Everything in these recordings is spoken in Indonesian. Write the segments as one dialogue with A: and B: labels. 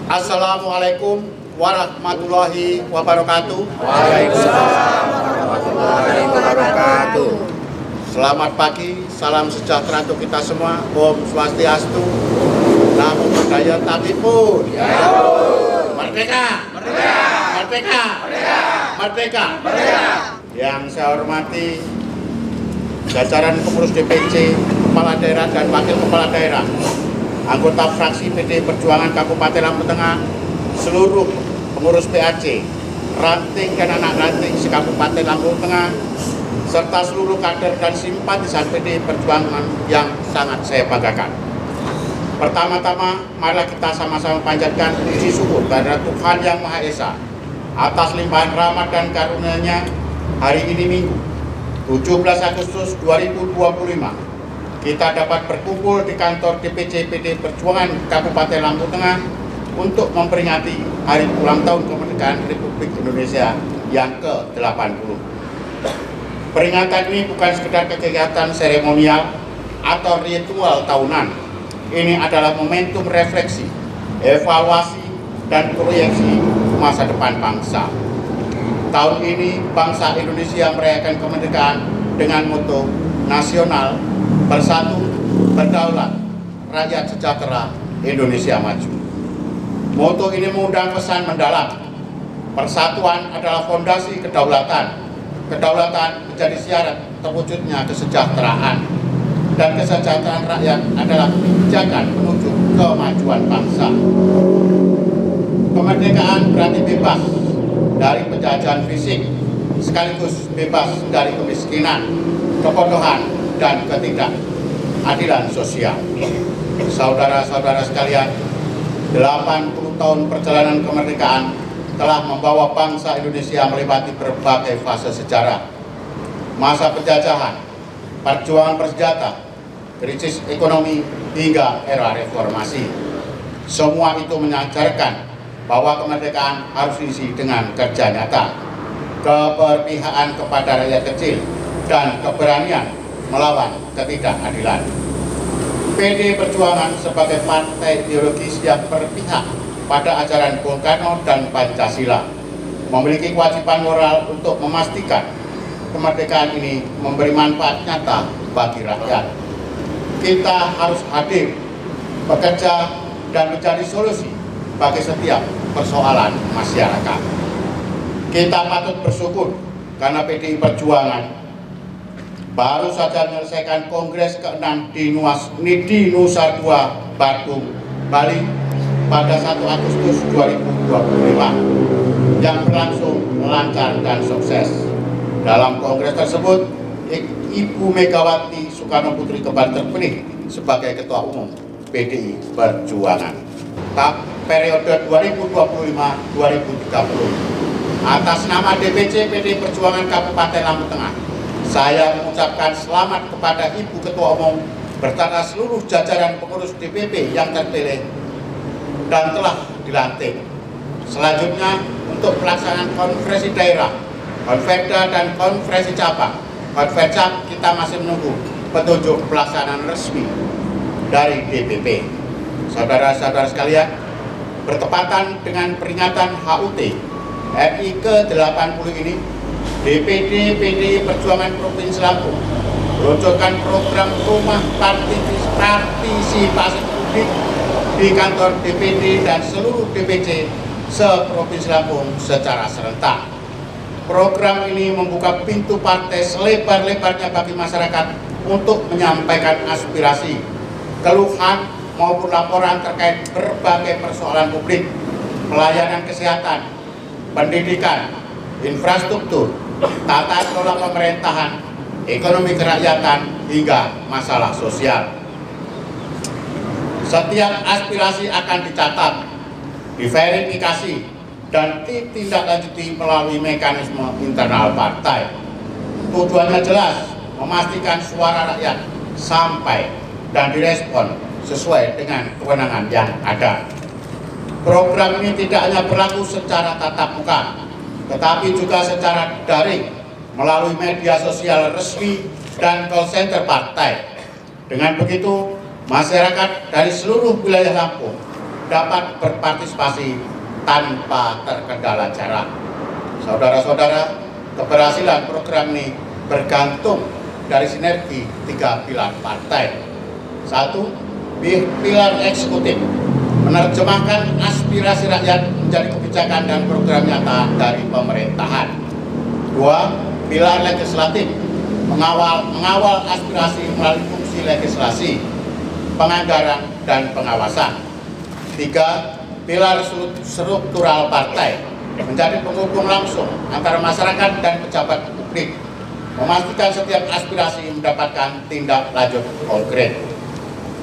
A: Assalamualaikum warahmatullahi wabarakatuh.
B: Waalaikumsalam warahmatullahi wabarakatuh.
A: Selamat pagi, salam sejahtera untuk kita semua. Om Swastiastu, Namo Buddhaya, Takipun. Merdeka! Merdeka! Merdeka! Merdeka! Merdeka! Merdeka! Yang saya hormati jajaran pengurus DPC, kepala daerah dan wakil kepala daerah, anggota fraksi PD Perjuangan Kabupaten Lampung Tengah, seluruh pengurus PAC, ranting dan anak ranting se-Kabupaten Lampung Tengah, serta seluruh kader dan simpatisan PD Perjuangan yang sangat saya banggakan. Pertama-tama, marilah kita sama-sama panjatkan puji syukur kepada Tuhan Yang Maha Esa atas limpahan rahmat dan karunia-Nya hari ini Minggu, 17 Agustus 2025. Kita dapat berkumpul di kantor DPC PD Perjuangan Kabupaten Lampung Tengah untuk memperingati hari ulang tahun kemerdekaan Republik Indonesia yang ke-80. Peringatan ini bukan sekedar kegiatan seremonial atau ritual tahunan. Ini adalah momentum refleksi, evaluasi, dan proyeksi masa depan bangsa. Tahun ini bangsa Indonesia merayakan kemerdekaan dengan moto nasional, bersatu, berdaulat, rakyat sejahtera, Indonesia maju. Moto ini mengundang pesan mendalam. Persatuan adalah fondasi kedaulatan. Kedaulatan menjadi syarat terwujudnya kesejahteraan. Dan kesejahteraan rakyat adalah pijakan menuju kemajuan bangsa. Kemerdekaan berarti bebas dari penjajahan fisik, sekaligus bebas dari kemiskinan, kebodohan, dan ketidakadilan sosial. Saudara-saudara sekalian, 80 tahun perjalanan kemerdekaan telah membawa bangsa Indonesia melewati berbagai fase sejarah. Masa penjajahan, perjuangan bersenjata, krisis ekonomi, hingga era reformasi. Semua itu mengajarkan bahwa kemerdekaan harus diisi dengan kerja nyata, keberpihakan kepada rakyat kecil, dan keberanian melawan ketidakadilan. PD Perjuangan sebagai partai ideologis yang berpihak pada ajaran Bung Karno dan Pancasila memiliki kewajiban moral untuk memastikan kemerdekaan ini memberi manfaat nyata bagi rakyat. Kita harus hadir, bekerja, dan mencari solusi bagi setiap persoalan masyarakat. Kita patut bersyukur karena PDI Perjuangan baru saja menyelesaikan Kongres ke-6 di Nusa Dua, Badung, Bali pada 1 Agustus 2025 yang berlangsung lancar dan sukses. Dalam kongres tersebut, Ibu Megawati Soekarno Putri kembali terpilih sebagai Ketua Umum PDI Perjuangan periode 2025-2030. Atas nama DPC PD Perjuangan Kabupaten Lampung Tengah, saya mengucapkan selamat kepada Ibu Ketua Umum beserta seluruh jajaran pengurus DPP yang terpilih dan telah dilantik. Selanjutnya, untuk pelaksanaan konferensi daerah, konferda, dan konferensi cabang, konfercap, kita masih menunggu petunjuk pelaksanaan resmi dari DPP. Saudara-saudara sekalian, bertepatan dengan peringatan HUT RI ke-80 ini, DPD PDI Perjuangan Provinsi Lampung meluncurkan program rumah partisipasi publik di kantor DPD dan seluruh DPC se-Provinsi Lampung secara serentak. Program ini membuka pintu partai selebar-lebarnya bagi masyarakat untuk menyampaikan aspirasi, keluhan, maupun laporan terkait berbagai persoalan publik, pelayanan kesehatan, pendidikan, infrastruktur, tata kelola pemerintahan, ekonomi kerakyatan, hingga masalah sosial. Setiap aspirasi akan dicatat, diverifikasi, dan ditindaklanjuti melalui mekanisme internal partai. Tujuannya jelas, memastikan suara rakyat sampai dan direspon sesuai dengan kewenangan yang ada. Program ini tidak hanya berlaku secara tatap muka, tetapi juga secara daring melalui media sosial resmi dan call center partai. Dengan begitu, masyarakat dari seluruh wilayah Lampung dapat berpartisipasi tanpa terkendala jarak. Saudara-saudara, keberhasilan program ini bergantung dari sinergi 3 pilar partai. 1. Pilar eksekutif, menerjemahkan aspirasi rakyat menjadi kebijakan dan program nyata dari pemerintahan. 2. Pilar legislatif, mengawal aspirasi melalui fungsi legislasi, penganggaran, dan pengawasan. 3. Pilar struktural partai, menjadi penghubung langsung antara masyarakat dan pejabat publik, memastikan setiap aspirasi mendapatkan tindak lanjut konkret.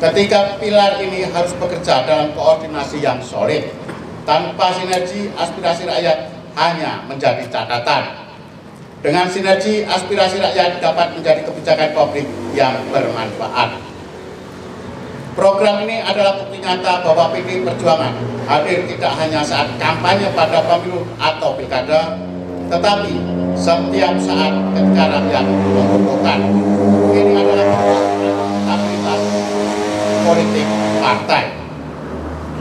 A: Ketiga pilar ini harus bekerja dalam koordinasi yang solid. Tanpa sinergi, aspirasi rakyat hanya menjadi catatan. Dengan sinergi, aspirasi rakyat dapat menjadi kebijakan publik yang bermanfaat. Program ini adalah bukti nyata bahwa PDI Perjuangan hadir tidak hanya saat kampanye pada pemilu atau pilkada, tetapi setiap saat ketika rakyat membutuhkan. Ini adalah stabilitas politik partai.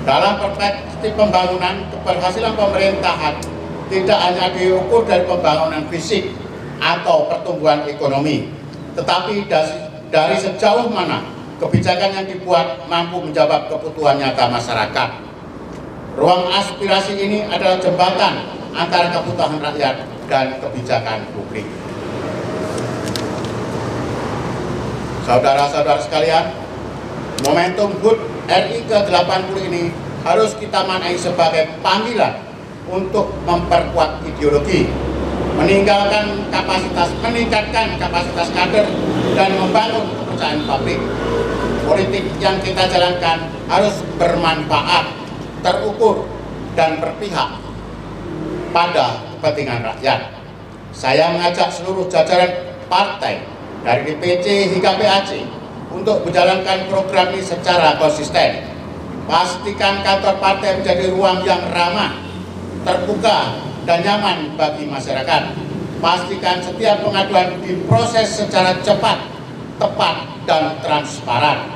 A: Dalam perspektif pembangunan, keberhasilan pemerintahan tidak hanya diukur dari pembangunan fisik atau pertumbuhan ekonomi, tetapi dari sejauh mana kebijakan yang dibuat mampu menjawab kebutuhan nyata masyarakat. Ruang aspirasi ini adalah jembatan antara kebutuhan rakyat dan kebijakan publik. Saudara-saudara sekalian, momentum HUT RI ke-80 ini harus kita maknai sebagai panggilan untuk memperkuat ideologi, meningkatkan kapasitas kader, dan membangun kepercayaan publik. Politik yang kita jalankan harus bermanfaat, terukur, dan berpihak pada kepentingan rakyat. Saya mengajak seluruh jajaran partai dari DPC hingga PAC untuk menjalankan program ini secara konsisten. Pastikan kantor partai menjadi ruang yang ramah, terbuka, dan nyaman bagi masyarakat. Pastikan setiap pengaduan diproses secara cepat, tepat, dan transparan.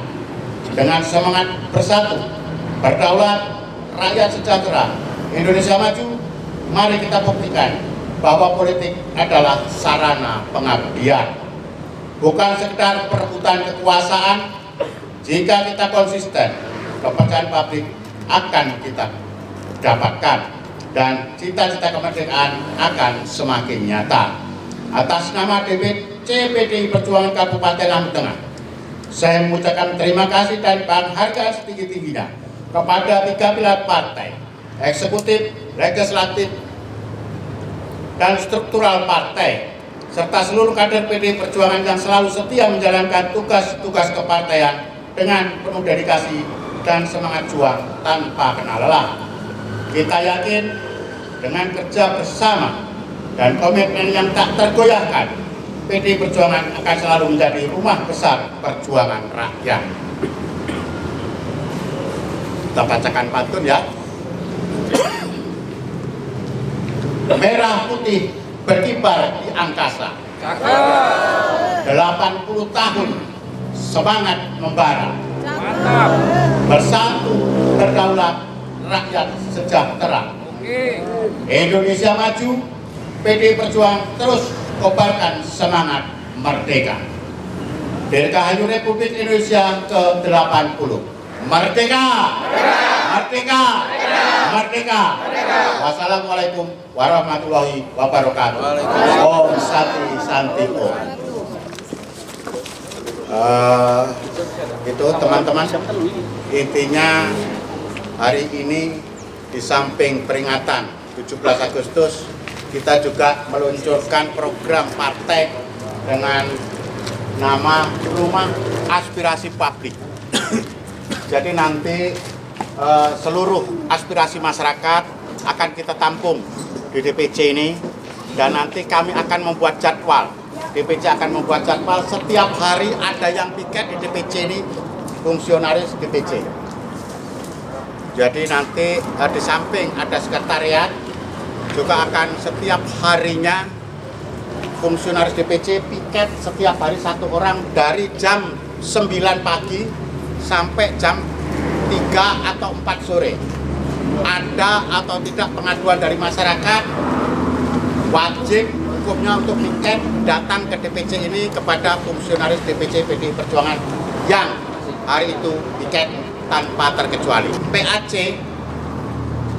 A: Dengan semangat bersatu, berdaulat, rakyat sejahtera, Indonesia maju, mari kita buktikan bahwa politik adalah sarana pengabdian, bukan sekedar perebutan kekuasaan. Jika kita konsisten, kepercayaan publik akan kita dapatkan dan cita-cita kemerdekaan akan semakin nyata. Atas nama DPC PDI Perjuangan Kabupaten Lampung Tengah, saya mengucapkan terima kasih dan penghargaan setinggi-tingginya kepada 3 pilar partai, eksekutif, legislatif, dan struktural partai, serta seluruh kader PDI Perjuangan yang selalu setia menjalankan tugas-tugas kepartaian dengan penuh dedikasi dan semangat juang tanpa kenal lelah. Kita yakin dengan kerja bersama dan komitmen yang tak tergoyahkan, PDI Perjuangan akan selalu menjadi rumah besar perjuangan rakyat. Kita bacakan pantun ya. Merah putih berkibar di angkasa, 80 tahun semangat membara, bersatu berdaulat rakyat sejahtera. Indonesia maju, PDI Perjuangan terus kobarkan semangat merdeka. Dirgahayu Republik Indonesia ke-80. Merdeka! Merdeka! Merdeka! Wassalamualaikum warahmatullahi wabarakatuh. Om Santi Santi Om. Itu teman-teman, intinya hari ini di samping peringatan 17 Agustus, kita juga meluncurkan program partai dengan nama Rumah Aspirasi Publik. Jadi nanti seluruh aspirasi masyarakat akan kita tampung di DPC ini, dan nanti kami akan membuat jadwal. DPC akan membuat jadwal setiap hari ada yang piket di DPC ini, fungsionaris DPC. Jadi nanti di samping ada sekretariat, juga akan setiap harinya fungsionaris DPC piket setiap hari 1 orang dari jam 9 pagi sampai jam 3 atau 4 sore ada atau tidak pengaduan dari masyarakat, wajib hukumnya untuk piket datang ke DPC ini kepada fungsionaris DPC PDI Perjuangan yang hari itu piket tanpa terkecuali. PAC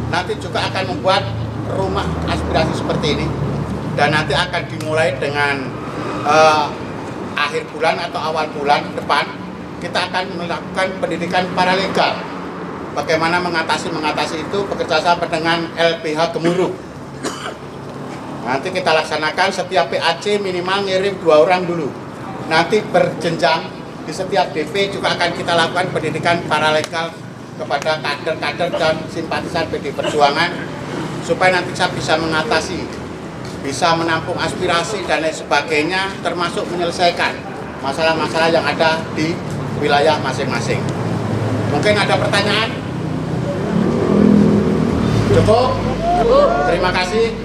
A: nanti juga akan membuat rumah aspirasi seperti ini dan nanti akan dimulai dengan akhir bulan atau awal bulan depan kita akan melakukan pendidikan paralegal. Bagaimana mengatasi itu bekerjasama dengan LBH Gemuruh. Nanti kita laksanakan setiap PAC minimal ngirim 2 orang dulu. Nanti berjenjang di setiap DP juga akan kita lakukan pendidikan paralegal kepada kader-kader dan simpatisan PDI Perjuangan supaya nanti saya bisa mengatasi, bisa menampung aspirasi dan lain sebagainya, termasuk menyelesaikan masalah-masalah yang ada di wilayah masing-masing. Mungkin ada pertanyaan? Cukup? Terima kasih.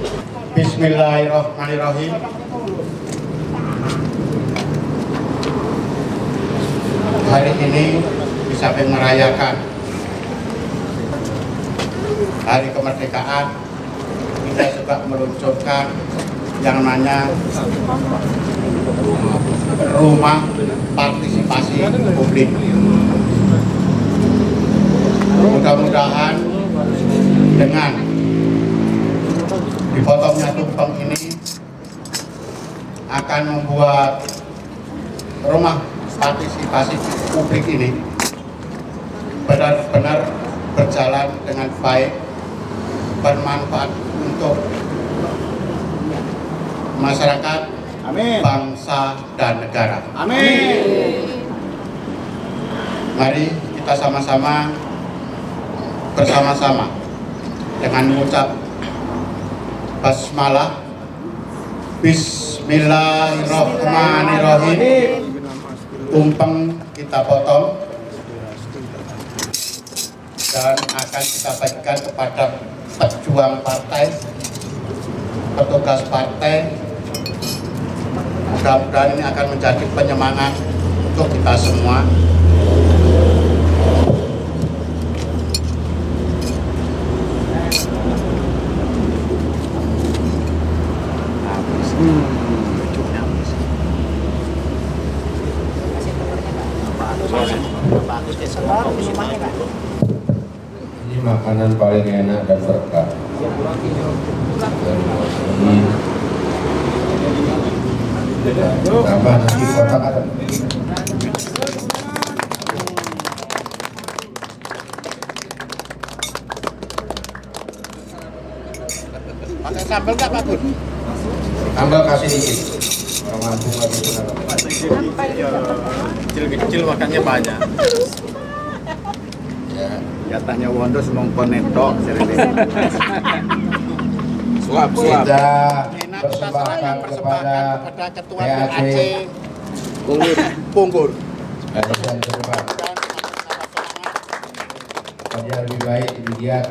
A: Bismillahirrahmanirrahim. Hari ini di samping merayakan Hari Kemerdekaan, kita juga meluncurkan yang namanya Rumah Partisipasi Publik. Mudah-mudahan dengan dipotongnya tumpeng ini akan membuat rumah partisipasi publik ini benar-benar berjalan dengan baik, bermanfaat untuk masyarakat, amin, bangsa dan negara. Amin. Mari kita sama-sama bersama-sama dengan mengucap basmalah, bismillahirrahmanirrahim. Tumpeng kita potong dan akan kita bagikan kepada pejuang partai, petugas partai. Mudah-mudahan ini akan menjadi penyemangat untuk kita semua.
B: Ini makanan paling enak dan berkah. Tambah nasi kotak ada.
A: Pakai sambal nggak Pak Gun?
B: Sambal kasih dikit. Kalau mampu lagi
A: Kecil-kecil makannya banyak.
B: ya.
A: Jatahnya Wondo semongko netok.
B: Suap. Kita persembahkan kepada
A: Ketua
B: PAC
A: Punggur.
B: dan terima. Lebih baik demikian.